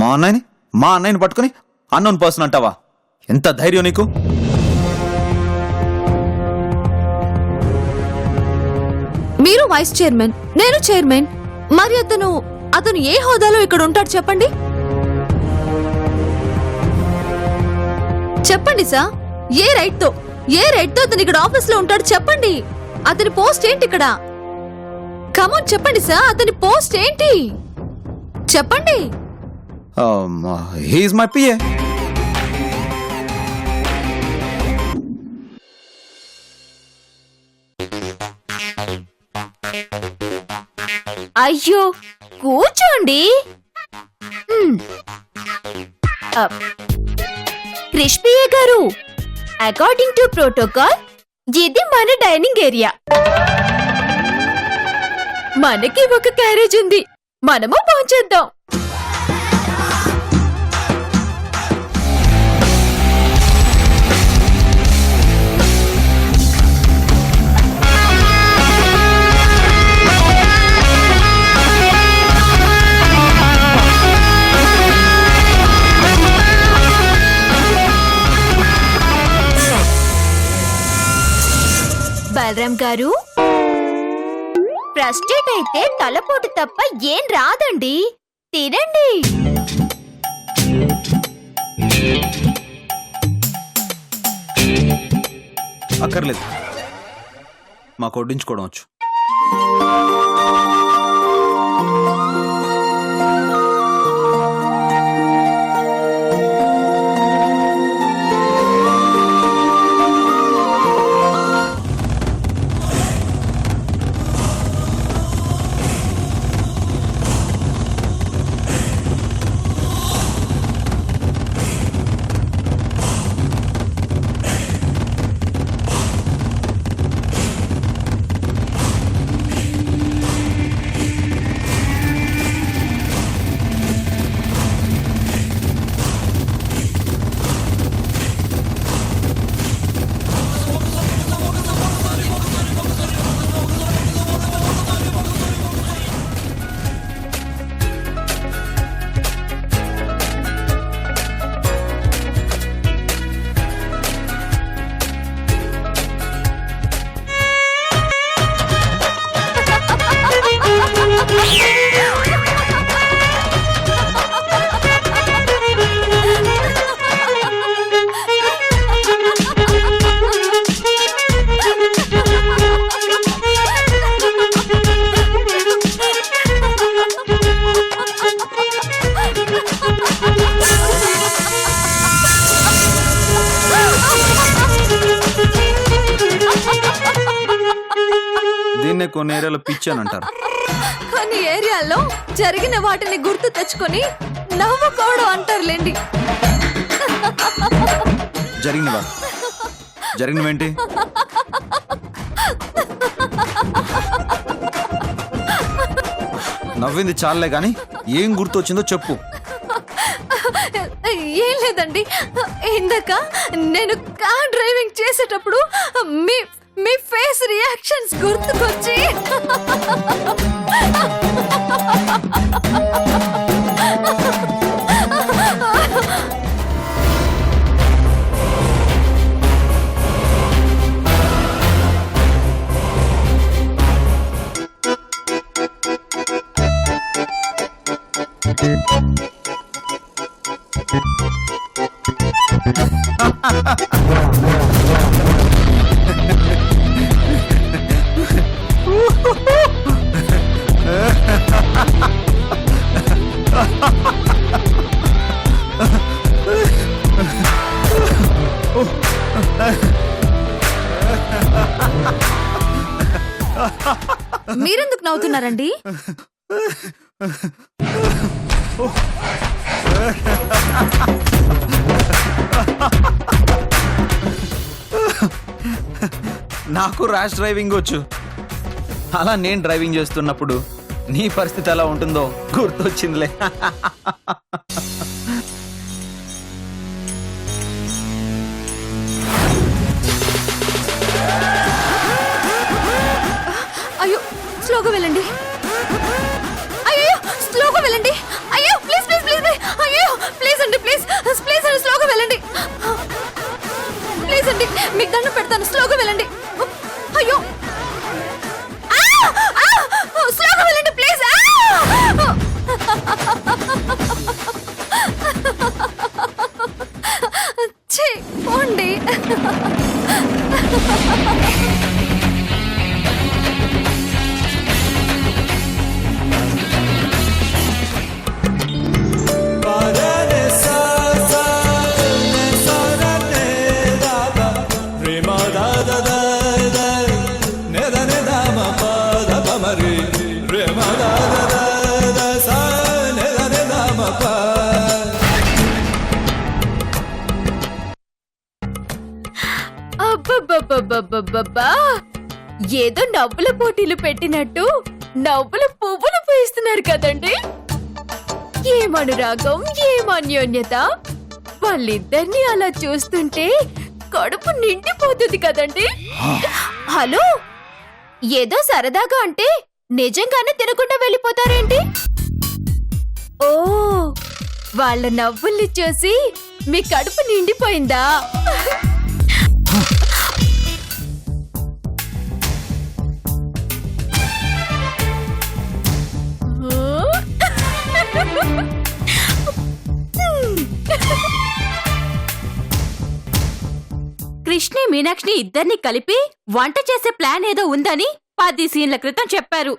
మా అన్నయ్యని పట్టుకుని అన్నోన్ పర్సన్ అంటావా? ఎంత ధైర్యం నీకు? మీరు వైస్ చైర్మన్, నేను చైర్మన్. మరి అతను ఏ హోదాలో ఇక్కడ ఉంటాడు చెప్పండి? చెప్పండి సార్, ఏ రైట్ తో అతను ఇక్కడ ఆఫీస్ లో ఉంటాడు చెప్పండి. అతని పోస్ట్ ఏంటి ఇక్కడ? కమాన్ చెప్పండి సార్, అతని పోస్ట్ ఏంటి చెప్పండి. He is my PA. అయ్యో కూర్చోండి. క్రిష్పియే గారు, అకార్డింగ్ టు ప్రోటోకాల్ ఇది మన డైనింగ్ ఏరియా. మనకి ఒక క్యారేజ్ ఉంది, మనము పਹੁంచేద్దాం. బలరాం గారు, ఫ్రస్ట్రేట్ అయితే తలపోటు తప్ప ఏం రాదండి, తినండి. అక్కర్లేదు, మాకు వడ్డించుకోవడం వచ్చు. దీన్నే కొన్ని ఏరియాలో పిచ్చి అని అంటారు. కొన్ని ఏరియాల్లో జరిగిన వాటిని గుర్తు తెచ్చుకొని నవ్వుకోవడం అంటారులేండి. జరిగినవేంటి? నవ్వింది చాలే గాని ఏం గుర్తొచ్చిందో చెప్పు. ఏం లేదండి, ఇందాక నేను కార్ డ్రైవింగ్ చేసేటప్పుడు మీ ఫేస్ రియాక్షన్స్ గుర్తుకొచ్చి మీరెందుకు నవ్వుతున్నారండి? నాకు ర్యాష్ డ్రైవింగ్ వచ్చు. అలా నేను డ్రైవింగ్ చేస్తున్నప్పుడు నీ పరిస్థితి ఎలా ఉంటుందో గుర్తొచ్చిందిలే. అయ్యో స్లోగా వెళ్ళండి. అయ్యో స్లోగా వెళ్ళండి. అయ్యో ప్లీజ్ ప్లీజ్ ప్లీజ్. అయ్యో ప్లీజ్ అండి, ప్లీజ్ ప్లీజ్ అండి, స్లోగా వెళ్ళండి. ప్లీజ్ అండి, మీకు దండం పెడతాను, స్లోగా వెళ్ళండి. అయ్యో, స్లోగా వెళ్ళండి ప్లీజ్. ఛీ, పోండి. అబ్బబ్బబ్బబ్బబ్బబ్బా! ఏదో నవ్వుల పోటీలు పెట్టినట్టు నవ్వుల పువ్వులు పూయిస్తున్నారు కదండి. ఏం అనురాగం, ఏం అన్యోన్యత. వాళ్ళిద్దరిని అలా చూస్తుంటే కడుపు నిండిపోతుంది కదండి. హలో, ఏదో సరదాగా అంటే నిజంగానే తినకుండా వెళ్ళిపోతారేంటి? ఓ, వాళ్ళ నవ్వుల్ని చూసి మీ కడుపు నిండిపోయిందా? కృష్ణి మీనాక్షిని ఇద్దరిని కలిపి వంట చేసే ప్లాన్ ఏదో ఉందని 10 సీన్ల క్రితం చెప్పారు.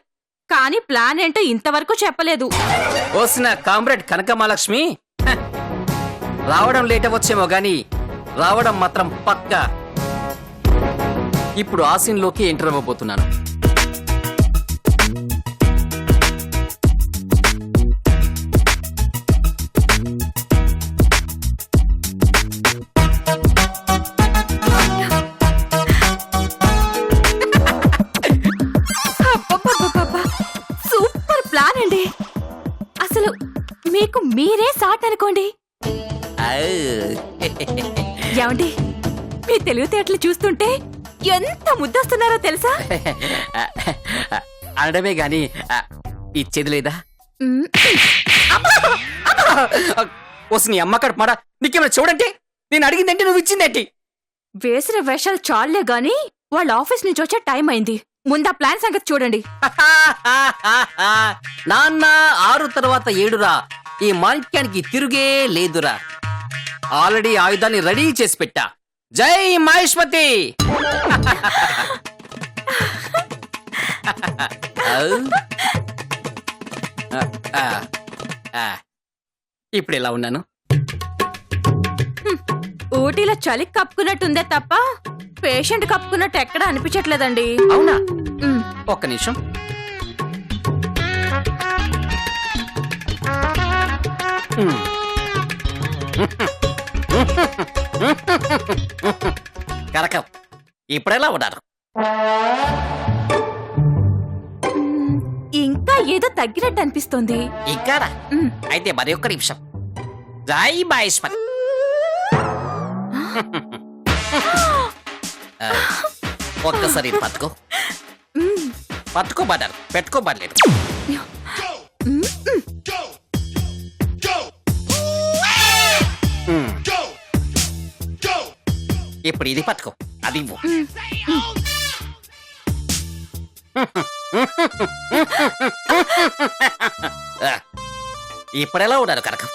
కానీ ప్లాన్ ఏంటో ఇంతవరకు చెప్పలేదు. ఓసిన కామ్రేడ్ కనకమాలక్ష్మి, రావడం లేట్ అవ్వచ్చేమో గాని రావడం మాత్రం పక్కా. ఇప్పుడు ఆ సీన్ లోకి ఎంటర్ అవ్వబోతున్నాను. సూపర్ ప్లాన్ అండి. అసలు మీకు మీరే సాట్ అనుకోండి. ఏమండి, మీ తెలివితేటలు చూస్తుంటే ఎంత ముద్దస్తున్నారో తెలుసా? అనడమే గాని ఇచ్చేది లేదా? ఓసి నీ అమ్మ కడుపు మాట, నీకేమైనా చూడంటే నేను అడిగిందంటే నువ్వు ఇచ్చిందేంటి? వేసిన వేషాలు చాలే గాని వాళ్ళ ఆఫీస్ నుంచి వచ్చే టైం అయింది. ముందా ప్లాన్ సంగతి చూడండి. నాన్న 6 తర్వాత 7రా, ఈ మాణిక్యానికి తిరుగే లేదురా. ఆల్రెడీ ఆయుధాన్ని రెడీ చేసి పెట్టా. జై మహేష్మతి. ఇప్పుడు ఎలా ఉన్నాను? ఊటీలో చలి కప్పుకున్నట్టుందే తప్ప పేషెంట్ కప్పుకున్నట్టు ఎక్కడ అనిపించట్లేదండి. అవునా? ఒక్క నిమిషం. కరకం, ఇప్పుడెలా ఉన్నారు? ఇంకా ఏదో తగ్గినట్టు అనిపిస్తుంది. ఇంకా అయితే మరి ఒక్క నిమిషం. జై మహేశ్వరి. ఒక్కసారి పట్టుకో. పట్టుకోబడ్డారు, పెట్టుకోబడలేదు. ఇప్పుడు ఇది పట్టుకో, అది ఇవ్వు. ఇప్పుడెలా ఉన్నారు కనకం?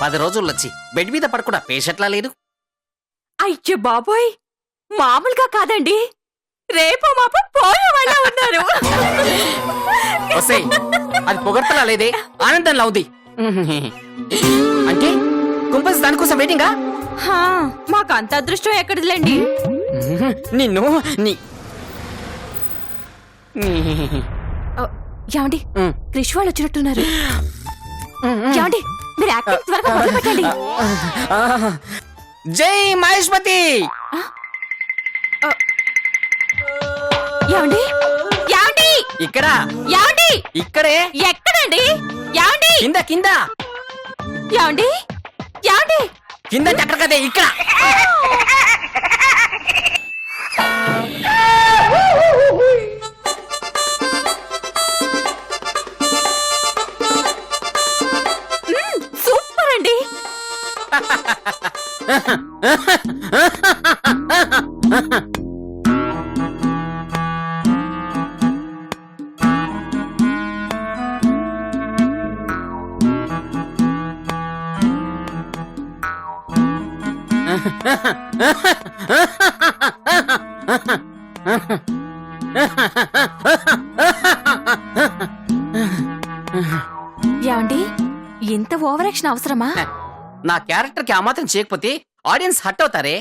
10 రోజులు వచ్చి బెడ్ మీద పడుకున్న పేషెంట్లా లేదు. అయ్యో బాబోయ్, మామూలుగా కాదండి, రేపు మాప పోయే వాళ్ళ ఉన్నారు. అది పొగడ్తలా లేదే, ఆనందంలా ఉంది. అంటే కుంపల్స్ దానికోసం వెయిటింగా? మాకు అంత అదృష్టం ఎక్కడిదిలేండి. నిన్ను ఏమండి, క్రిష్ వాళ్ళు వచ్చినట్టున్నారు. ఏమండి, మీరు యాక్టింగ్ త్వరగా మొదలు పెట్టండి. జై మహేష్మతి. ఏమండి, ఏమండి, ఇక్కడ, ఏమండి, ఇక్కడే. ఎక్కడండి? ఏమండి, కింద కింద. ఏమండి, ఏమండి, కింద అక్కడ కదే, ఇక్కడ. సూపర్ అండి. ఏమండి ఇంత ఓవర్ యాక్షన్ అవసరమా? నా క్యారెక్టర్ కి ఆ మాత్రం చేయకపోతే ఆడియన్స్ హట్ అవుతారే.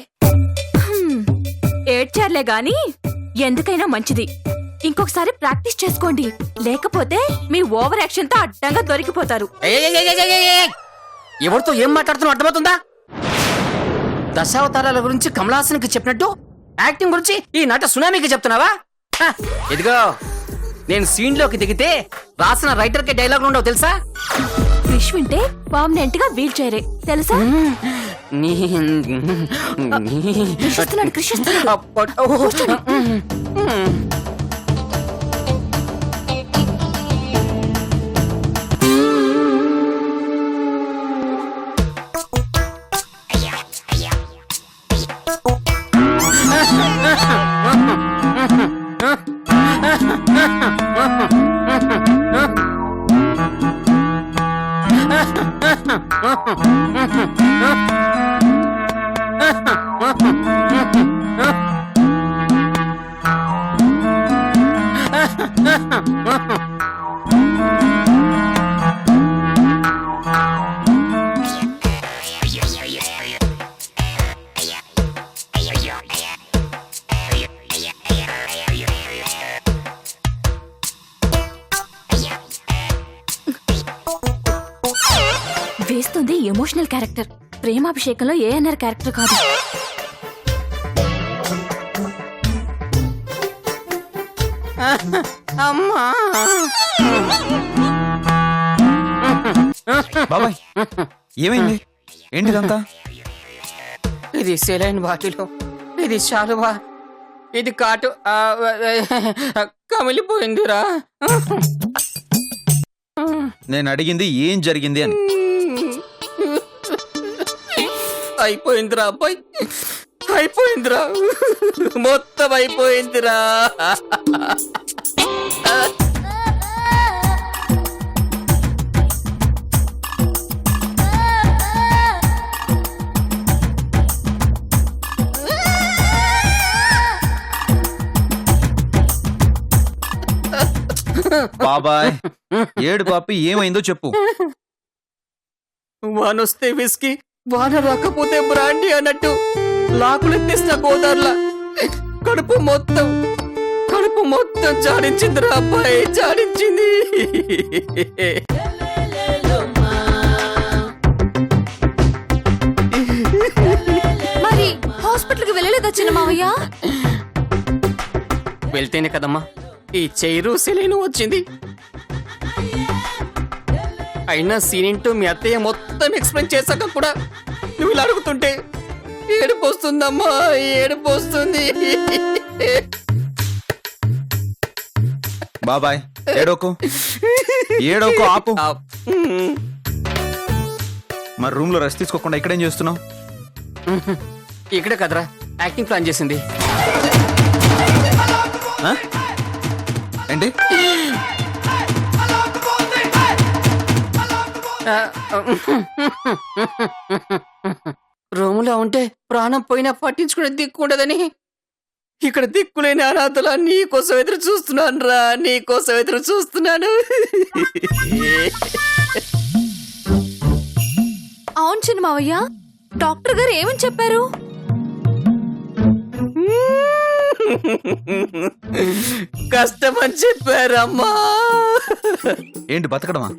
ఏడ్చారులే గాని ఎందుకైనా మంచిది ఇంకొకసారి ప్రాక్టీస్ చేసుకోండి, లేకపోతే మీ ఓవర్ యాక్షన్ తో అడ్డంగా దొరికిపోతారు. ఎవరితో ఏం మాట్లాడుతున్నా అర్థమవుతుందా? దశావతారాల గురించి కమలాసనికి చెప్పినట్టు యాక్టింగ్ గురించి ఈ నట సునామీకి చెప్తున్నావా? ఇదిగో నేను సీన్ లోకి దిగితే రాసిన రైటర్ కి డైలాగ్ ఉండవు తెలుసా? క్రిష్ వింటే పర్మనెంట్ గా వీల్ చైరే తెలుసా? కృషి వేస్తుంది ఎమోషనల్ క్యారెక్టర్, ప్రేమాభిషేకంలో ఏఎన్ఆర్ క్యారెక్టర్ కాదు. అమ్మా బాబాయ్ ఏమైంది? ఏంటిదంతా? ఇది సెలైన్ బాటిలో, ఇది శాలువా, ఇది కాటు కమిలిపోయిందిరా. నేను అడిగింది ఏం జరిగింది అని. అయిపోయిందిరా అబ్బాయి, అయిపోయిందిరా, మొత్తం అయిపోయిందిరా. బాబాయ్ ఏడు పాపి ఏమైందో చెప్పు. వానొస్తే విస్కీ, వాన రాకపోతే బ్రాండీ అన్నట్టు లాకులెత్తేసిన గోదార్లా కడుపు మొత్తం జాడించిందిరా అబ్బాయి, జాడించింది. మరి హాస్పిటల్కి వెళ్ళలేదా చిన్న మావయ్య? వెళ్తేనే కదమ్మా ఈ చైరు సెలైను వచ్చింది. అయినా సీనింటూ మీ అత్తయ్య మొత్తం ఎక్స్ప్లెయిన్ చేశాక కూడా నువ్వు ఇలా అడుగుతుంటే ఏడుపు వస్తుందమ్మా, ఏడుపు వస్తుంది. బాబాయ్ ఏడోకు ఆపు. మరి రూమ్ లో రెస్ట్ తీసుకోకుండా ఇక్కడేం చేస్తున్నావు? ఇక్కడే కదరా యాక్టింగ్ ప్లాన్ చేసింది. ఏంటి? రూములో ఉంటే ప్రాణం పోయినా పట్టించుకునే దిక్కు ఉండదని ఇక్కడ దిక్కులేని అనాథలా నీకోసం ఎదురు చూస్తున్నాను రా, నీకోసం ఎదురు చూస్తున్నాను. అవును చిన్న మావయ్య, డాక్టర్ గారు ఏమని చెప్పారు? కష్టమని చెప్పారమ్మా. ఏంటి బతకడమా?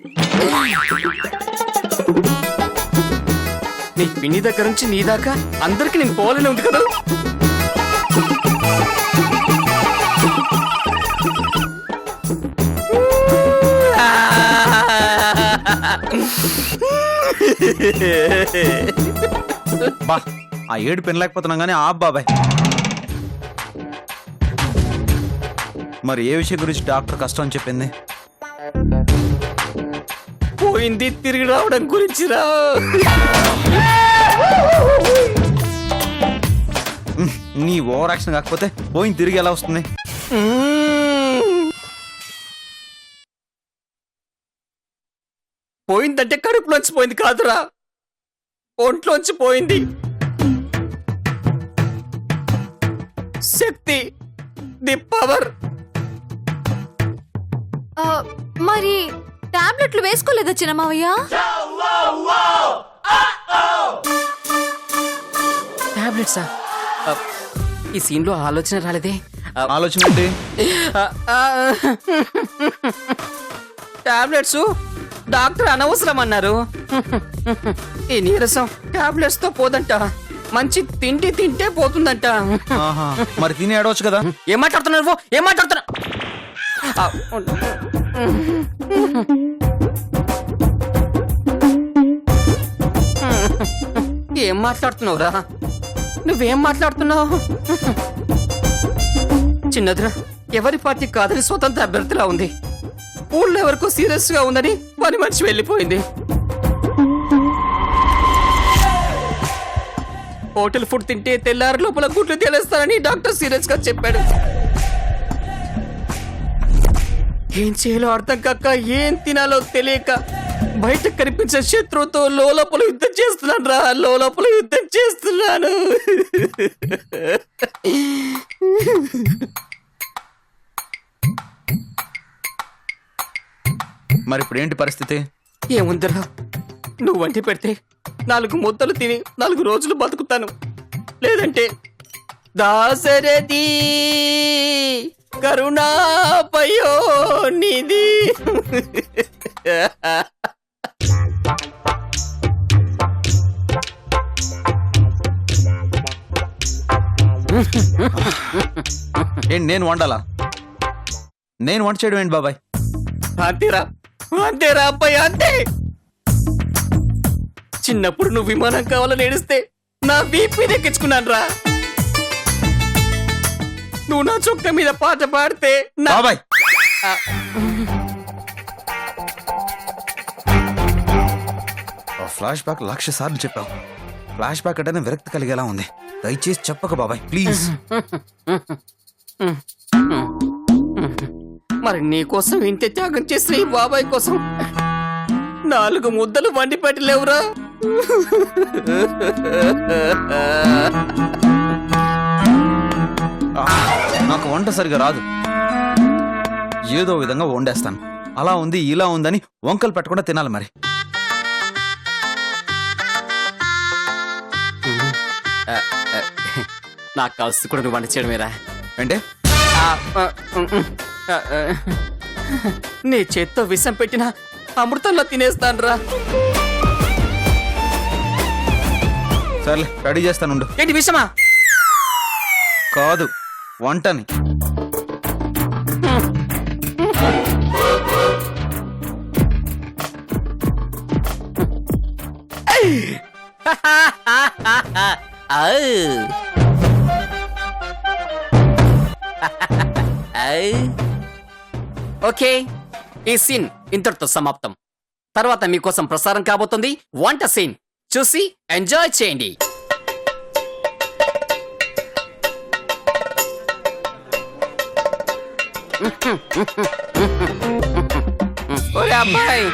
నీ పిన్ని దగ్గర నుంచి నీ దాకా అందరికి నేను పోవాలని ఉంది కదా. బా ఆ ఏడు పెనలేకపోతున్నాం కానీ ఆ బాబాయ్. మరి ఏ విషయం గురించి డాక్టర్ కష్టం అని చెప్పింది? పోయింది తిరిగి రావడం గురించి రా. ఓవర్ యాక్షన్ కాకపోతే పోయింది తిరిగి ఎలా వస్తుంది? పోయిందంటే కడుపులోంచి పోయింది కాదురా, ఒంట్లోంచి పోయింది. శక్తి, ది పవర్. మరి టాబ్లెట్లు వేసుకోలేదా చిన్న మావయ్య? టాబ్లెట్సా? ఈ సీన్ లో ఆలోచన రాలేదే. ఆలోచన ఏంటి? టాబ్లెట్స్ డాక్టర్ అనవసరం అన్నారు. ఈ నీరసం టాబ్లెట్స్ తో పోదంట, మంచి తిండి తింటే పోతుందంట. ఆహా, మరి తిని ఏడవచ్చు కదా. ఏం మాట్లాడుతున్నావు? ఏం మాట్లాడుతున్నా? ఏం మాట్లాడుతున్నావురా? నువ్వేం మాట్లాడుతున్నావు? చిన్నదిరా, ఎవరి పార్టీ కాదని స్వతంత్ర అభ్యర్థిలా ఉంది. ఊళ్ళో ఎవరికో సీరియస్ గా ఉందని పని మనిషి వెళ్ళిపోయింది. హోటల్ ఫుడ్ తింటే తెల్లారి లోపల గుడ్లు తేలేస్తానని డాక్టర్ సీరియస్ గా చెప్పాడు. ఏం చేయాలో అర్థం కాక, ఏం తినాలో తెలియక బయట కనిపించే శత్రువుతో లోపల యుద్ధం చేస్తున్నాను రా, లోపల యుద్ధం చేస్తున్నాను. మరి ఇప్పుడు ఏంటి పరిస్థితి? ఏముందిరా, నువ్వు వంటి పెడితే 4 ముద్దలు తిని 4 రోజులు బతుకుతాను. లేదంటే దాశరథి కరుణాపయో నిధి. ఏంటి నేను వండాలా? నేను వంట చేయడం ఏంటి బాబాయ్? అంతేరా, అంతేరా అబ్బాయి, అంతే. చిన్నప్పుడు నువ్వు విమానం కావాలని ఏడిస్తే నా వీపీ దక్కించుకున్నాను రా. నువ్వు నా చొక్క మీద పాట పాడితే బాబాయ్ ఫ్లాష్ బ్యాక్ 1,00,000 సార్లు చెప్పావు. ఫ్లాష్ బ్యాక్ అంటే విరక్తి కలిగేలా ఉంది. దయచేసి చెప్పక బాబాయ్, ప్లీజ్. మరి నీ కోసం ఇంత త్యాగం చేసిన ఈ బాబాయ్ కోసం 4 ముద్దలు వండి పెట్టలేవురా? నాకు వంట సరిగా రాదు, ఏదో విధంగా వండేస్తాను. అలా ఉంది ఇలా ఉందని వంకలు పెట్టకుండా తినాలి. మరి నాకు కాల్సి కూడా నువ్వు వంట చేయడమేరా. అంటే నీ చేత్తో విషం పెట్టిన అమృతంలో తినేస్తాను రా. సర్లే, రెడీ చేస్తానుండు. ఏంటి విషమా? కాదు, వంటని. ఓకే, ఈ సీన్ ఇంతటితో సమాప్తం. తర్వాత మీకోసం ప్రసారం కాబోతుంది వంట సీన్. చూసి ఎంజాయ్ చేయండి. ఒరే అబ్బాయి,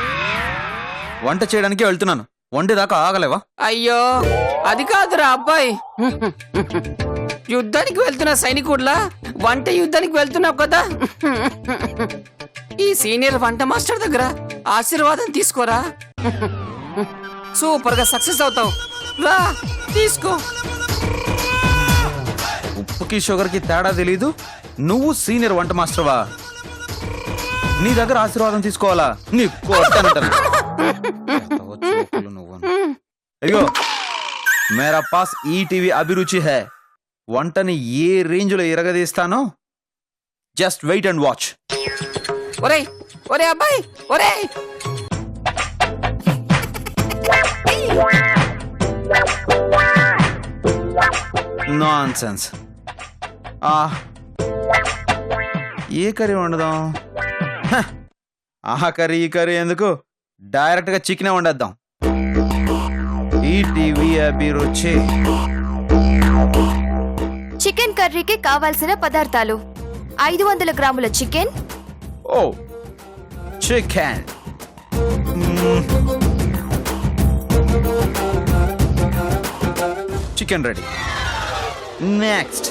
వంట చేయడానికి వెళ్తున్నాను. వండేదాకా ఆగలేవా? అయ్యో అది కాదురా అబ్బాయి, యుద్ధానికి వెళ్తున్న సైనికుడిలా వంట యుద్ధానికి వెళ్తున్నావు కదా. ఈ సీనియర్ వంట మాస్టర్ దగ్గర ఆశీర్వాదం తీసుకోరా. సూపర్ గా సక్సెస్ అవుతావు. రా తీసుకో. ఉప్పుకి షుగర్కి తేడా తెలీదు. నువ్వు సీనియర్ వంట మాస్టర్వా? నీ దగ్గర ఆశీర్వాదం తీసుకోవాలా? నీ కొట్టనంటాను. అయ్యో, మేరా పాస్ ఈటీవీ అభిరుచి హై. వంటని ఏ రేంజ్ లో ఎరగదీస్తానో జస్ట్ వెయిట్ అండ్ వాచ్. ఒరే ఒరే అబ్బాయి, ఒరే నాన్సెన్స్. ఏ కర్రీ వండుదాం? ఆ కర్రీ ఈ కర్రీ ఎందుకు, డైరెక్ట్ గా చికెన్ వండేద్దాం. ఈటీవీ అభిరుచి. చికెన్ కర్రీకి కావాల్సిన పదార్థాలు 500 గ్రాముల చికెన్, ఓ చికెన్, చికెన్ రెడీ. నెక్స్ట్